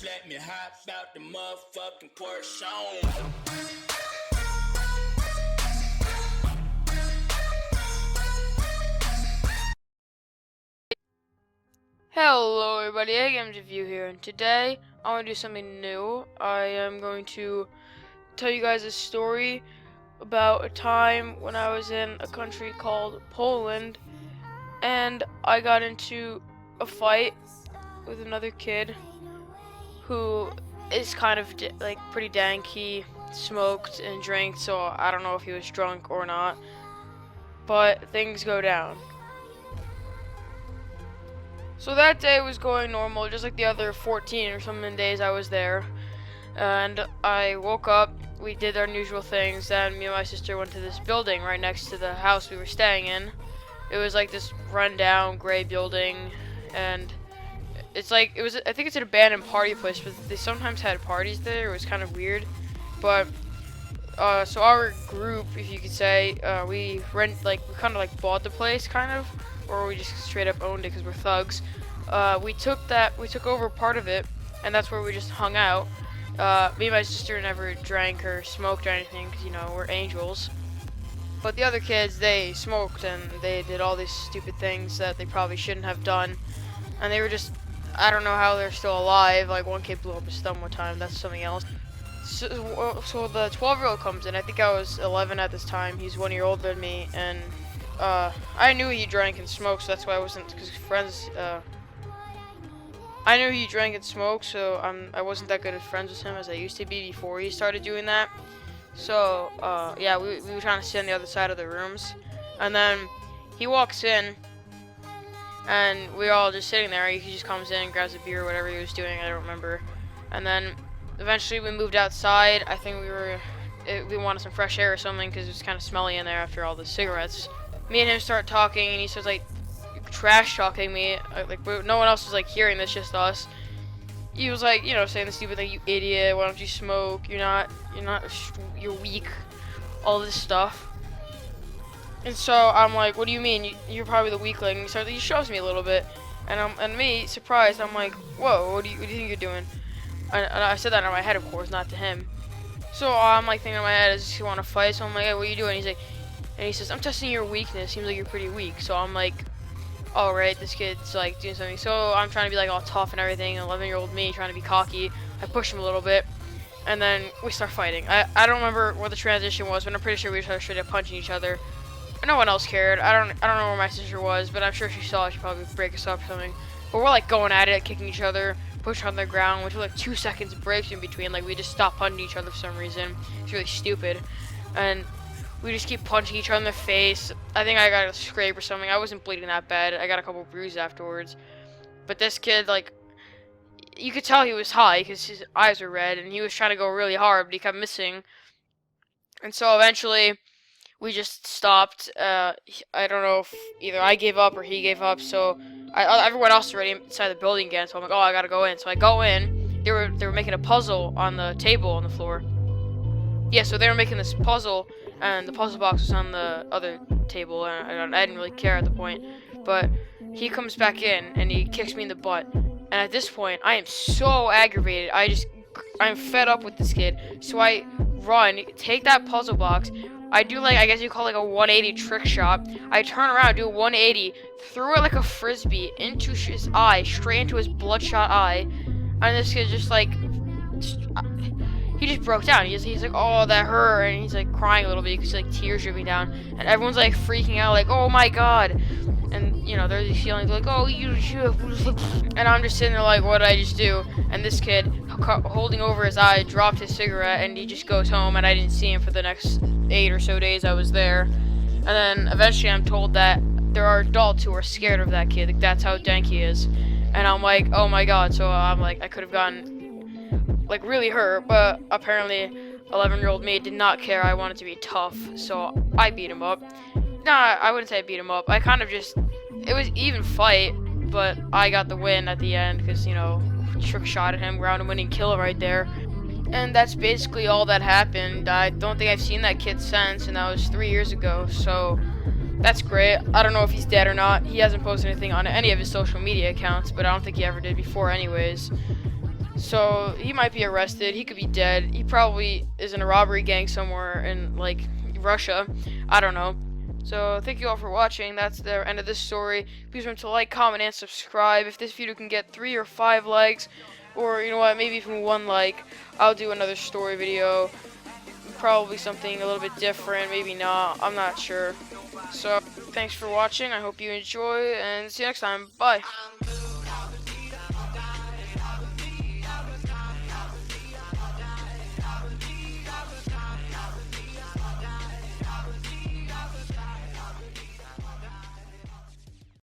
Let me hop out the motherfucking Porsche on. Hello everybody, AGamesReviews here, and today I want to do something new. I am going to tell you guys a story about a time when I was in a country called Poland, and I got into a fight with another kid who is kind of like pretty dank. He smoked and drank, so I don't know if he was drunk or not, but things go down. So that day was going normal, just like the other 14 or something days I was there. And I woke up, we did our usual things, then me and my sister went to this building right next to the house we were staying in. It was like this rundown gray building, and it's like, I think it's an abandoned party place, but they sometimes had parties there. It was kind of weird. But, so our group, if you could say, we kind of bought the place, kind of. Or we just straight up owned it because we're thugs. We took over part of it, and that's where we just hung out. Me and my sister never drank or smoked or anything because, you know, we're angels. But the other kids, they smoked and they did all these stupid things that they probably shouldn't have done. And they were just, I don't know how they're still alive. Like, one kid blew up his thumb one time, that's something else. So the 12-year-old comes in. I think I was 11 at this time. He's 1 year older than me, and I knew he drank and smoked, so that's why I wasn't, because friends, I knew he drank and smoked, so I wasn't that good of friends with him as I used to be before he started doing that. So, yeah, we were trying to sit on the other side of the rooms, and then he walks in, and we're all just sitting there. He just comes in, grabs a beer, whatever he was doing, I don't remember, and then eventually we moved outside. I think we wanted some fresh air or something, because it was kind of smelly in there after all the cigarettes. Me and him start talking, and he starts like trash talking me. Like, no one else was like hearing this, just us. He was like, you know, saying the stupid thing, "You idiot! Why don't you smoke? You're weak." All this stuff. And so I'm like, "What do you mean? You're probably the weakling." He shoves me a little bit, and me, surprised, I'm like, "Whoa! What do you think you're doing?" And I said that in my head, of course, not to him. So I'm like thinking in my head, "Does he want to fight?" So I'm like, "Hey, what are you doing?" He's like. And he says, "I'm testing your weakness. Seems like you're pretty weak." So I'm like, alright, this kid's like doing something. So I'm trying to be like all tough and everything. 11-year-old me trying to be cocky. I push him a little bit, and then we start fighting. I don't remember what the transition was, but I'm pretty sure we started straight up punching each other. No one else cared. I don't know where my sister was, but I'm sure she saw it. She'd probably break us up or something. But we're like going at it, kicking each other, pushing on the ground, which was like 2 seconds breaks in between. Like, we just stopped punching each other for some reason. It's really stupid. And we just keep punching each other in the face. I think I got a scrape or something. I wasn't bleeding that bad. I got a couple bruises afterwards. But this kid, like, you could tell he was high because his eyes were red, and he was trying to go really hard, but he kept missing. And so eventually, we just stopped. I don't know if either I gave up or he gave up. So everyone else was already inside the building again. So I'm like, oh, I gotta go in. So I go in. They were making a puzzle on the table on the floor. Yeah, so they were making this puzzle, and the puzzle box was on the other table, and I didn't really care at the point. But he comes back in, and he kicks me in the butt. And at this point, I am so aggravated. I'm fed up with this kid. So I run, take that puzzle box. I do, like, I guess you call it like a 180 trick shot. I turn around, do a 180, threw it like a frisbee into his eye, straight into his bloodshot eye. And this kid just like... he just broke down. He's like, "Oh, that hurt," and he's like crying a little bit because like tears dripping down, and everyone's like freaking out, like, "Oh my god!" And you know, there's these feelings like, "Oh, you," and I'm just sitting there like, "What did I just do?" And this kid, holding over his eye, dropped his cigarette, and he just goes home, and I didn't see him for the next 8 or so days I was there. And then eventually, I'm told that there are adults who are scared of that kid. Like, that's how dank he is, and I'm like, "Oh my god!" So I'm like, I could have gotten like really hurt, but apparently 11-year-old me did not care. I wanted to be tough, so I beat him up. Nah, I wouldn't say I beat him up. I kind of just, it was even fight, but I got the win at the end because, you know, trick-shotted him, ground and winning kill right there. And that's basically all that happened. I don't think I've seen that kid since, and that was 3 years ago, so that's great. I don't know if he's dead or not. He hasn't posted anything on any of his social media accounts, but I don't think he ever did before anyways. So he might be arrested. He could be dead. He probably is in a robbery gang somewhere in like Russia. I don't know. So thank you all for watching. That's the end of this story. Please remember to like, comment, and subscribe. If this video can get 3 or 5 likes, or you know what, maybe even 1 like, I'll do another story video. Probably something a little bit different. Maybe not. I'm not sure. So thanks for watching. I hope you enjoy, and see you next time. Bye.